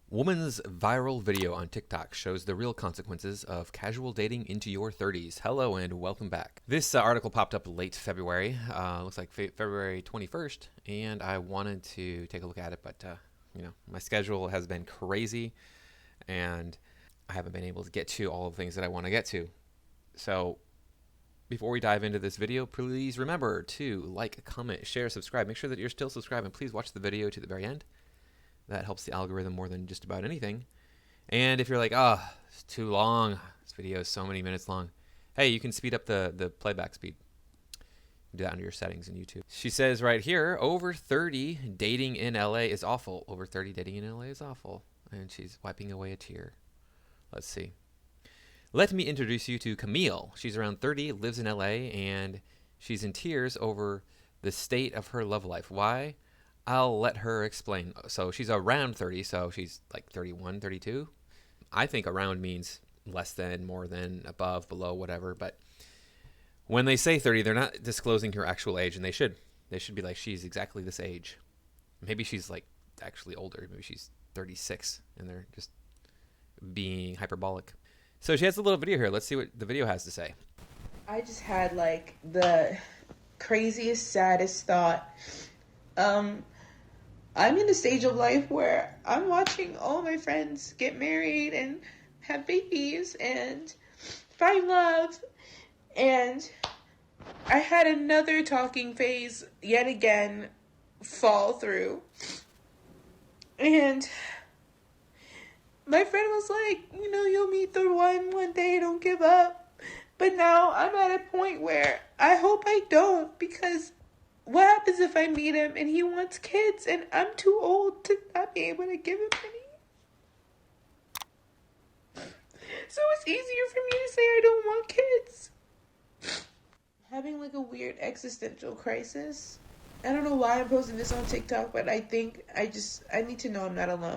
Woman's viral video on TikTok shows the real consequences of casual dating into your 30s. Hello and welcome back. This article popped up late February, looks like February 21st, and I wanted to take a look at it, but my schedule has been crazy and I haven't been able to get to all the things that I want to get to. So before we dive into this video, please remember to like, comment, share, subscribe. Make sure that you're still subscribed, and please watch the video to the very end. That helps the algorithm more than just about anything. And if you're like, it's too long, this video is so many minutes long, hey, you can speed up the playback speed. Do that under your settings in YouTube. She says right here, over 30 dating in LA is awful. Over 30 dating in LA is awful. And she's wiping away a tear. Let's see. Let me introduce you to Camille. She's around 30, lives in LA, and she's in tears over the state of her love life. Why? I'll let her explain. So she's around 30, so she's like 31, 32. I think around means less than, more than, above, below, whatever. But when they say 30, they're not disclosing her actual age, and they should. They should be like, she's exactly this age. Maybe she's like actually older. Maybe she's 36, and they're just being hyperbolic. So she has a little video here. Let's see what the video has to say. I just had like the craziest, saddest thought. I'm in a stage of life where I'm watching all my friends get married and have babies and find love. And I had another talking phase yet again fall through. And my friend was like, you'll meet the one day, don't give up. But now I'm at a point where I hope I don't, because what happens if I meet him and he wants kids and I'm too old to not be able to give him any? So it's easier for me to say I don't want kids. Having like a weird existential crisis. I don't know why I'm posting this on TikTok, but I think I need to know I'm not alone.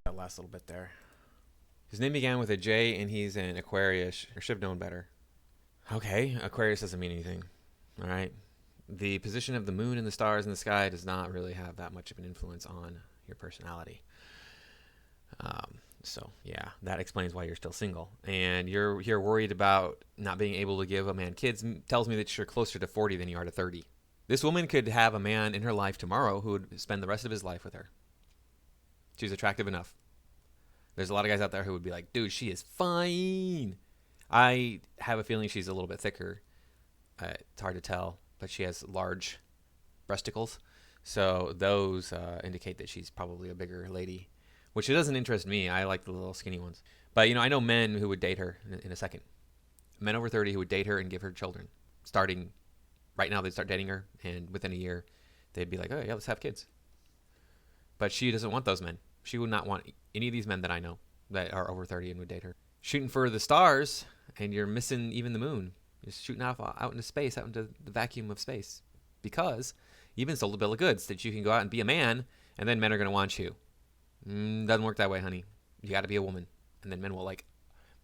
That last little bit there. His name began with a J, and he's an Aquarius. I should have known better. Okay, Aquarius doesn't mean anything. All right? The position of the moon and the stars in the sky does not really have that much of an influence on your personality. So, yeah, that explains why you're still single. And you're worried about not being able to give a man kids. Tells me that you're closer to 40 than you are to 30. This woman could have a man in her life tomorrow who would spend the rest of his life with her. She's attractive enough. There's a lot of guys out there who would be like, dude, she is fine. I have a feeling she's a little bit thicker. It's hard to tell, but she has large breasticles. So those indicate that she's probably a bigger lady, which it doesn't interest me. I like the little skinny ones. But, I know men who would date her in a second. Men over 30 who would date her and give her children. Starting right now, they'd start dating her, and within a year, they'd be like, oh, yeah, let's have kids. But she doesn't want those men. She would not want any of these men that I know that are over 30 and would date her. Shooting for the stars, and you're missing even the moon. You're shooting out into space, out into the vacuum of space. Because you even sold a bill of goods that you can go out and be a man, and then men are going to want you. Doesn't work that way, honey. You got to be a woman. And then men will,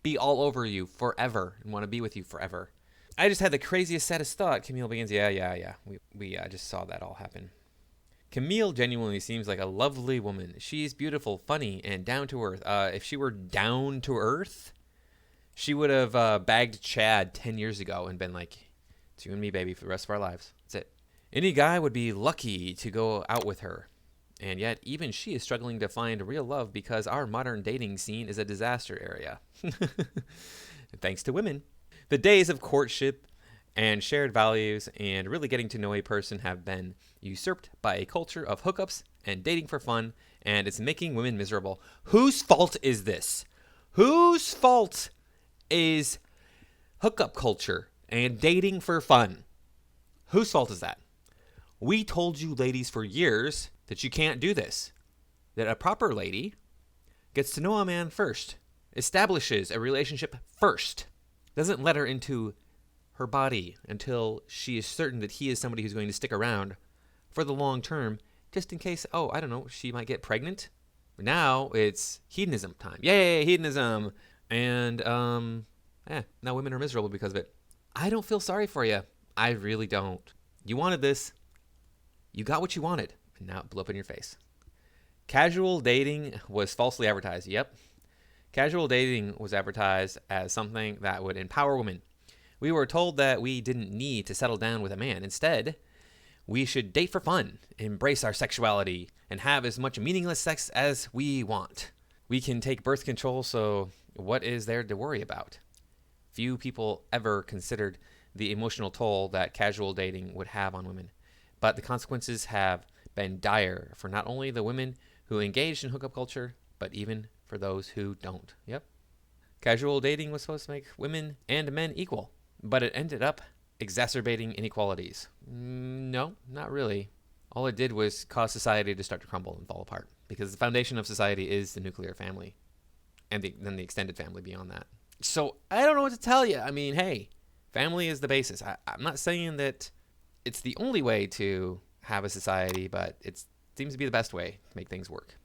be all over you forever and want to be with you forever. I just had the craziest, saddest thought. Camille begins, yeah. We just saw that all happen. Camille genuinely seems like a lovely woman. She's beautiful, funny, and down to earth. If she were down to earth, she would have bagged Chad 10 years ago and been like, it's you and me, baby, for the rest of our lives. That's it. Any guy would be lucky to go out with her. And yet, even she is struggling to find real love because our modern dating scene is a disaster area. Thanks to women. The days of courtship and shared values and really getting to know a person have been usurped by a culture of hookups and dating for fun, and it's making women miserable. Whose fault is this? Whose fault is hookup culture and dating for fun? Whose fault is that? We told you ladies for years that you can't do this. That a proper lady gets to know a man first, establishes a relationship first, doesn't let her into her body until she is certain that he is somebody who's going to stick around for the long term, just in case, she might get pregnant. Now it's hedonism time. Yay, hedonism. And now women are miserable because of it. I don't feel sorry for you. I really don't. You wanted this. You got what you wanted, and now it blew up in your face. Casual dating was falsely advertised. Yep. Casual dating was advertised as something that would empower women. We were told that we didn't need to settle down with a man. Instead, we should date for fun, embrace our sexuality, and have as much meaningless sex as we want. We can take birth control, so what is there to worry about? Few people ever considered the emotional toll that casual dating would have on women. But the consequences have been dire for not only the women who engaged in hookup culture, but even for those who don't. Yep. Casual dating was supposed to make women and men equal, but it ended up exacerbating inequalities. No, not really. All it did was cause society to start to crumble and fall apart, because the foundation of society is the nuclear family, and then the extended family beyond that. So I don't know what to tell you. I mean, hey, family is the basis. I'm not saying that it's the only way to have a society, but it seems to be the best way to make things work.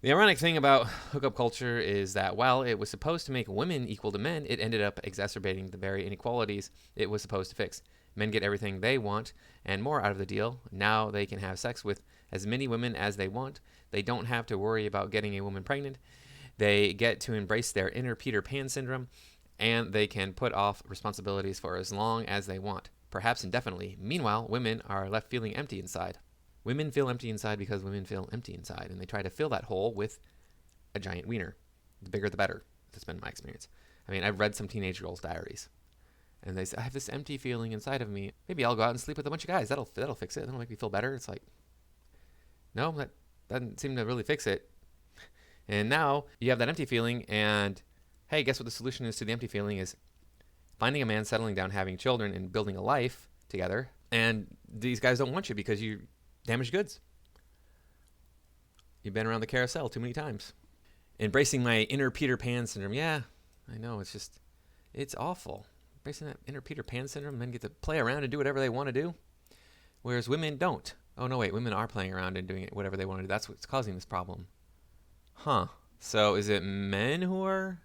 The ironic thing about hookup culture is that while it was supposed to make women equal to men, it ended up exacerbating the very inequalities it was supposed to fix. Men get everything they want and more out of the deal. Now they can have sex with as many women as they want. They don't have to worry about getting a woman pregnant. They get to embrace their inner Peter Pan syndrome, and they can put off responsibilities for as long as they want, perhaps indefinitely. Meanwhile, women are left feeling empty inside. Women feel empty inside because women feel empty inside, and they try to fill that hole with a giant wiener. The bigger the better. That's been my experience. I mean, I've read some teenage girls' diaries, and they say, I have this empty feeling inside of me. Maybe I'll go out and sleep with a bunch of guys. That'll fix it. That'll make me feel better. It's like, no, that doesn't seem to really fix it. And now you have that empty feeling, and hey, guess what the solution is to the empty feeling is finding a man, settling down, having children, and building a life together. And these guys don't want you because you damaged goods. You've been around the carousel too many times. Embracing my inner Peter Pan syndrome. Yeah, I know. It's awful. Embracing that inner Peter Pan syndrome, men get to play around and do whatever they want to do, whereas women don't. Oh, no, wait. Women are playing around and doing whatever they want to do. That's what's causing this problem. Huh. So is it men who are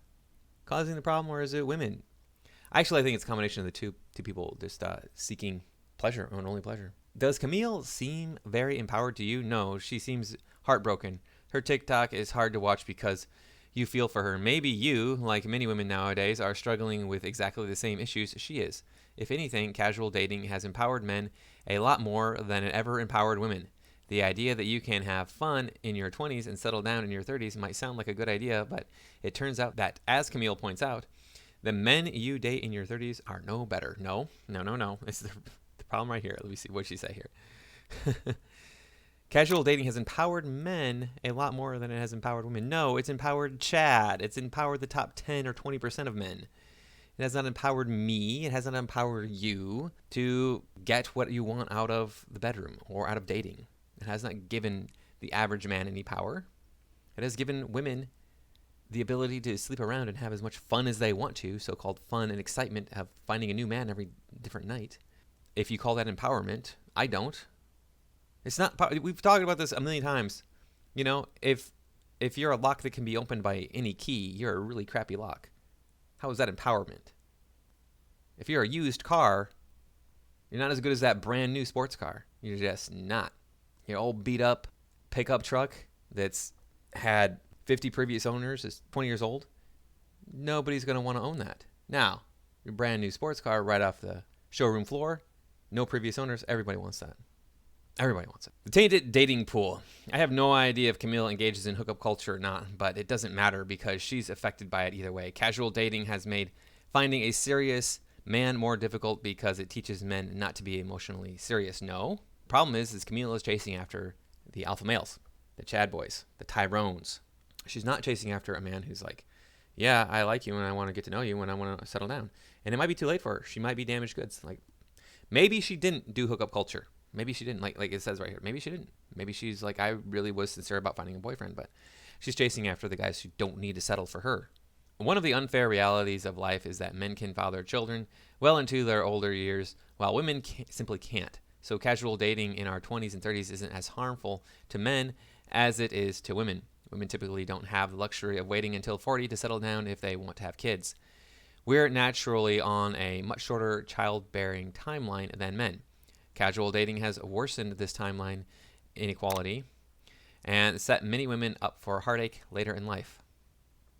causing the problem, or is it women? Actually, I think it's a combination of the two people just seeking pleasure, and only pleasure. Does Camille seem very empowered to you? No, she seems heartbroken. Her TikTok is hard to watch because you feel for her. Maybe you, like many women nowadays, are struggling with exactly the same issues she is. If anything, casual dating has empowered men a lot more than it ever empowered women. The idea that you can have fun in your 20s and settle down in your 30s might sound like a good idea, but it turns out that, as Camille points out, the men you date in your 30s are no better. No. It's the problem right here. Let me see what she say here. Casual dating has empowered men a lot more than it has empowered women. No, it's empowered Chad. It's empowered the top 10 or 20% of men. It has not empowered me. It has not empowered you to get what you want out of the bedroom or out of dating. It has not given the average man any power. It has given women the ability to sleep around and have as much fun as they want to, so-called fun and excitement of finding a new man every different night. If you call that empowerment, I don't. It's not. We've talked about this a million times. You know, if you're a lock that can be opened by any key, you're a really crappy lock. How is that empowerment? If you're a used car, you're not as good as that brand new sports car. You're just not. Your old beat up pickup truck that's had 50 previous owners, is 20 years old. Nobody's going to want to own that. Now, your brand new sports car right off the showroom floor, no previous owners, everybody wants that. Everybody wants it. The tainted dating pool. I have no idea if Camille engages in hookup culture or not, but it doesn't matter because she's affected by it either way. Casual dating has made finding a serious man more difficult because it teaches men not to be emotionally serious. No. Problem is Camille is chasing after the alpha males, the Chad boys, the Tyrones. She's not chasing after a man who's like, yeah, I like you and I want to get to know you and I want to settle down. And it might be too late for her. She might be damaged goods. Like, maybe she didn't do hookup culture. Maybe she didn't, like it says right here. Maybe she didn't. Maybe she's like, I really was sincere about finding a boyfriend, but she's chasing after the guys who don't need to settle for her. One of the unfair realities of life is that men can father children well into their older years, while women simply can't. So casual dating in our 20s and 30s isn't as harmful to men as it is to women. Women typically don't have the luxury of waiting until 40 to settle down if they want to have kids. We're naturally on a much shorter childbearing timeline than men. Casual dating has worsened this timeline inequality and set many women up for heartache later in life.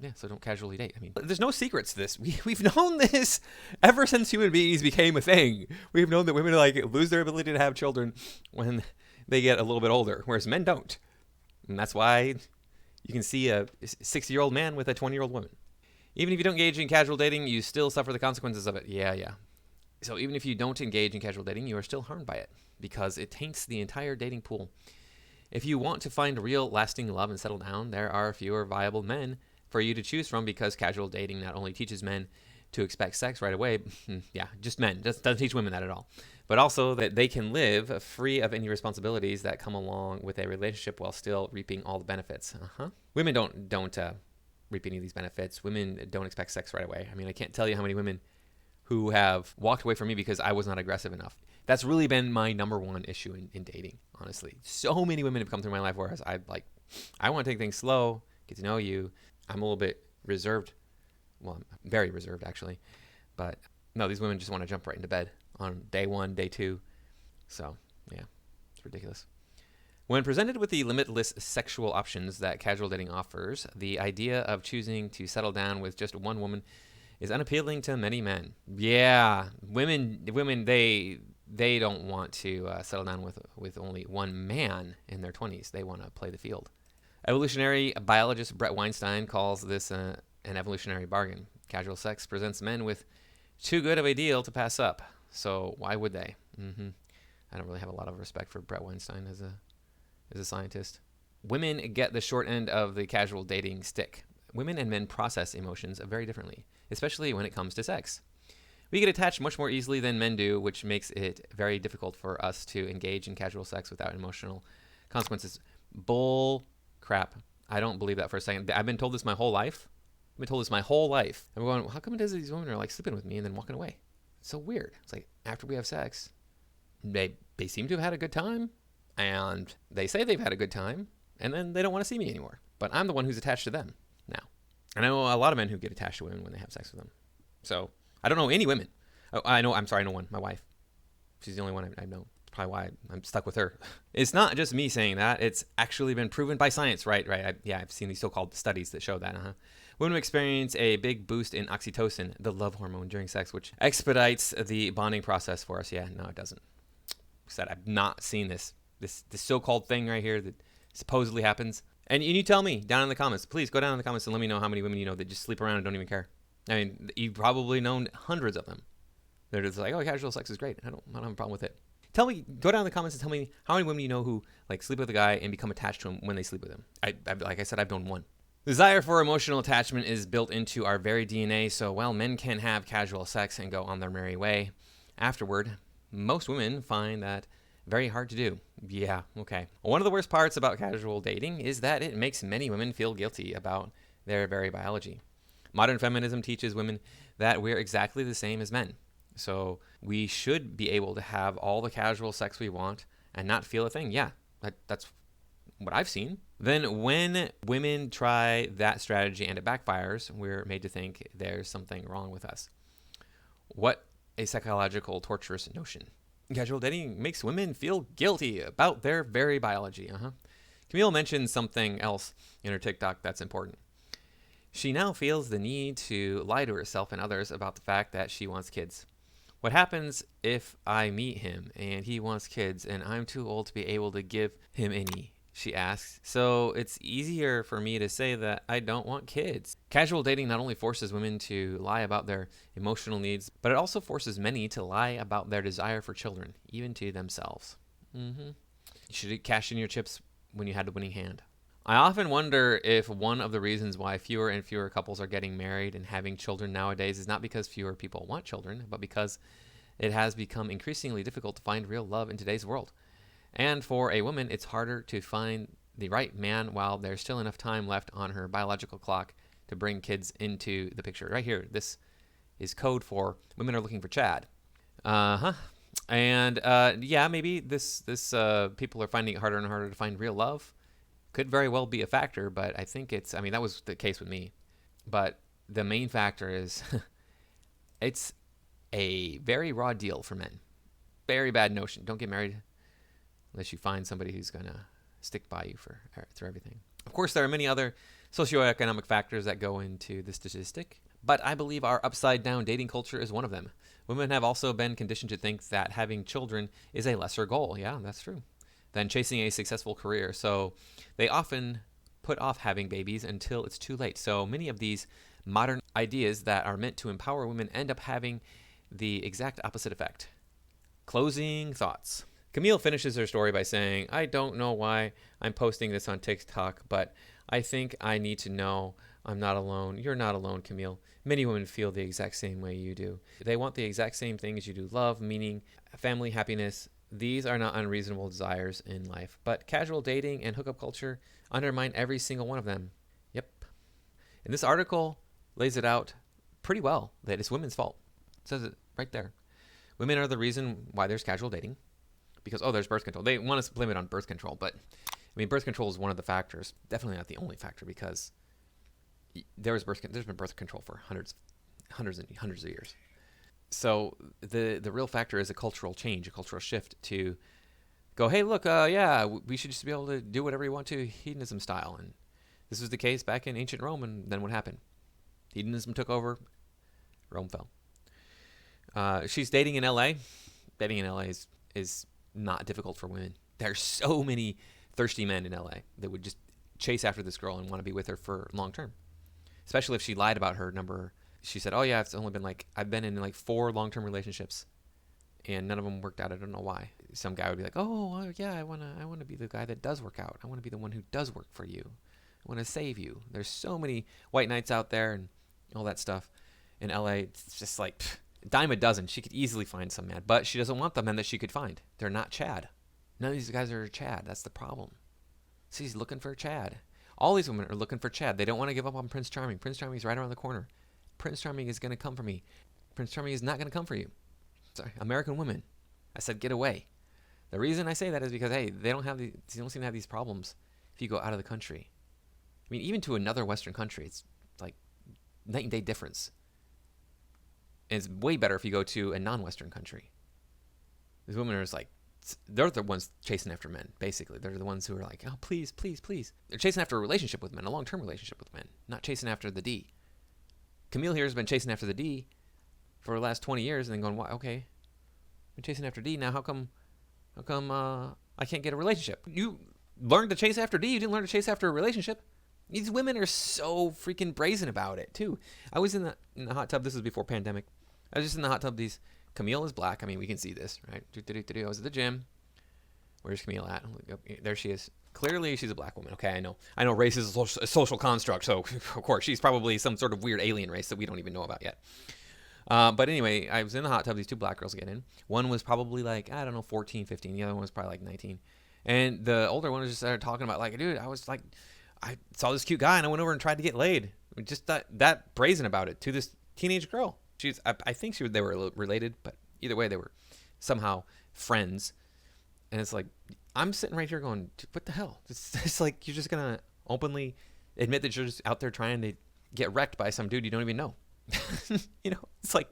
Yeah, so don't casually date. I mean, there's no secrets to this. We've known this ever since human beings became a thing. We've known that women like lose their ability to have children when they get a little bit older, whereas men don't. And that's why you can see a 60-year-old man with a 20-year-old woman. Even if you don't engage in casual dating, you still suffer the consequences of it. Yeah. So even if you don't engage in casual dating, you are still harmed by it because it taints the entire dating pool. If you want to find real, lasting love and settle down, there are fewer viable men for you to choose from because casual dating not only teaches men to expect sex right away, yeah, just men, doesn't teach women that at all, but also that they can live free of any responsibilities that come along with a relationship while still reaping all the benefits. Women don't reap any of these benefits. Women don't expect sex right away. I mean, I can't tell you how many women who have walked away from me because I was not aggressive enough. That's really been my number one issue in dating, honestly. So many women have come through my life whereas I want to take things slow, get to know you. I'm a little bit reserved. Well, I'm very reserved, actually. But no, these women just want to jump right into bed on day 1, day 2. So, yeah, it's ridiculous. When presented with the limitless sexual options that casual dating offers, the idea of choosing to settle down with just one woman is unappealing to many men. Yeah, women, they don't want to settle down with only one man in their 20s. They want to play the field. Evolutionary biologist Brett Weinstein calls this an evolutionary bargain. Casual sex presents men with too good of a deal to pass up. So why would they? I don't really have a lot of respect for Brett Weinstein as a scientist. Women get the short end of the casual dating stick. Women and men process emotions very differently, especially when it comes to sex. We get attached much more easily than men do, which makes it very difficult for us to engage in casual sex without emotional consequences. Bull crap. I don't believe that for a second. I've been told this my whole life. I'm going, how come it is that these women are like sleeping with me and then walking away? It's so weird. It's like after we have sex, they seem to have had a good time and they say they've had a good time and then they don't want to see me anymore. But I'm the one who's attached to them now. And I know a lot of men who get attached to women when they have sex with them. So I don't know any women. I know one, my wife. She's the only one I know. Probably why I'm stuck with her. It's not just me saying that. It's actually been proven by science, right? I've seen these so-called studies that show that. Women experience a big boost in oxytocin, the love hormone, during sex, which expedites the bonding process for us. Yeah, no, it doesn't. Said I've not seen this so-called thing right here that supposedly happens. And you tell me down in the comments. Please go down in the comments and let me know how many women you know that just sleep around and don't even care. I mean, you've probably known hundreds of them. They're just like, oh, casual sex is great. I don't have a problem with it. Tell me, go down in the comments and tell me how many women you know who like sleep with a guy and become attached to him when they sleep with him. Like I said, I've known one. Desire for emotional attachment is built into our very DNA, so while men can have casual sex and go on their merry way afterward, most women find that very hard to do. Yeah, okay. One of the worst parts about casual dating is that it makes many women feel guilty about their very biology. Modern feminism teaches women that we're exactly the same as men. So we should be able to have all the casual sex we want and not feel a thing. Yeah, that's what I've seen. Then when women try that strategy and it backfires, we're made to think there's something wrong with us. What a psychological torturous notion. Casual dating makes women feel guilty about their very biology. Camille mentioned something else in her TikTok that's important. She now feels the need to lie to herself and others about the fact that she wants kids. What happens if I meet him and he wants kids and I'm too old to be able to give him any? She asks. So it's easier for me to say that I don't want kids. Casual dating not only forces women to lie about their emotional needs, but it also forces many to lie about their desire for children, even to themselves. You should cash in your chips when you had the winning hand. I often wonder if one of the reasons why fewer and fewer couples are getting married and having children nowadays is not because fewer people want children, but because it has become increasingly difficult to find real love in today's world. And for a woman, it's harder to find the right man while there's still enough time left on her biological clock to bring kids into the picture. Right here, this is code for women are looking for Chad. And yeah, maybe this people are finding it harder and harder to find real love. Could very well be a factor, but I think that was the case with me. But the main factor is it's a very raw deal for men. very bad notion. Don't get married unless you find somebody who's going to stick by you through everything. Of course, there are many other socioeconomic factors that go into the statistic, but I believe our upside-down dating culture is one of them. Women have also been conditioned to think that having children is a lesser goal, yeah, that's true, than chasing a successful career. So they often put off having babies until it's too late. So many of these modern ideas that are meant to empower women end up having the exact opposite effect. Closing thoughts. Camille finishes her story by saying, I don't know why I'm posting this on TikTok, but I think I need to know I'm not alone. You're not alone, Camille. Many women feel the exact same way you do. They want the exact same things you do. Love, meaning, family, happiness. These are not unreasonable desires in life, but casual dating and hookup culture undermine every single one of them. Yep. And this article lays it out pretty well that it's women's fault. It says it right there. Women are the reason why there's casual dating. Because, there's birth control. They want to blame it on birth control, but, I mean, birth control is one of the factors. Definitely not the only factor, because there's been birth control for hundreds of years. So the real factor is a cultural change, a cultural shift to go, hey, look, we should just be able to do whatever we want to, hedonism style. And this was the case back in ancient Rome, and then what happened? Hedonism took over, Rome fell. She's dating in L.A. Dating in L.A. is not difficult for women. There's so many thirsty men in LA that would just chase after this girl and want to be with her for long term. Especially if she lied about her number. She said, I've been in 4 long-term relationships and none of them worked out. I don't know why. Some guy would be like, I want to be the guy that does work out. I want to be the one who does work for you. I want to save you. There's so many white knights out there and all that stuff. In LA, it's just like dime a dozen. She could easily find some man, but she doesn't want the men that she could find. They're not Chad. None of these guys are Chad. That's the problem. She's looking for Chad. All these women are looking for Chad. They don't want to give up on Prince Charming. Prince Charming is right around the corner. Prince Charming is going to come for me. Prince Charming is not going to come for you. Sorry, American women. I said get away. The reason I say that is because, hey, they don't seem to have these problems if you go out of the country. I mean, even to another Western country, it's like night and day difference. And it's way better if you go to a non-Western country. These women are just like, they're the ones chasing after men, basically. They're the ones who are like, oh, please, please, please. They're chasing after a relationship with men, a long-term relationship with men, not chasing after the D. Camille here has been chasing after the D for the last 20 years and then going, well, okay, I've been chasing after D. Now how come I can't get a relationship? You learned to chase after D. You didn't learn to chase after a relationship. These women are so freaking brazen about it, too. I was in the hot tub. This was before pandemic. I was just in the hot tub. Camille is black. I mean, we can see this, right? I was at the gym. Where's Camille at? There she is. Clearly, she's a black woman. Okay, I know race is a social construct, so of course, she's probably some sort of weird alien race that we don't even know about yet. But anyway, I was in the hot tub. These 2 black girls get in. One was probably 14, 15. The other one was probably 19. And the older one was just started talking about dude, I saw this cute guy and I went over and tried to get laid. Just that brazen about it to this teenage girl. I think they were related, but either way, they were somehow friends. And it's like, I'm sitting right here going, what the hell? It's like you're just going to openly admit that you're just out there trying to get wrecked by some dude you don't even know. It's like,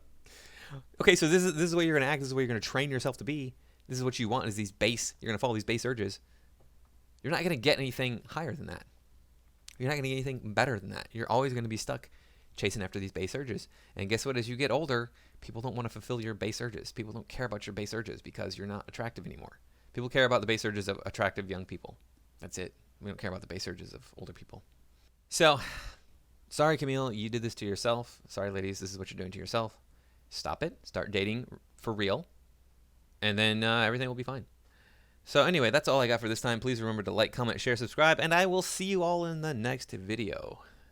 okay, so this is the way you're going to act. This is the way you're going to train yourself to be. This is what you want, is you're going to follow these base urges. You're not going to get anything higher than that. You're not going to get anything better than that. You're always going to be stuck chasing after these base urges. And guess what? As you get older, people don't want to fulfill your base urges. People don't care about your base urges because you're not attractive anymore. People care about the base urges of attractive young people. That's it. We don't care about the base urges of older people. So, sorry, Camille, you did this to yourself. Sorry, ladies, this is what you're doing to yourself. Stop it. Start dating for real. And then everything will be fine. So anyway, that's all I got for this time. Please remember to like, comment, share, subscribe, and I will see you all in the next video.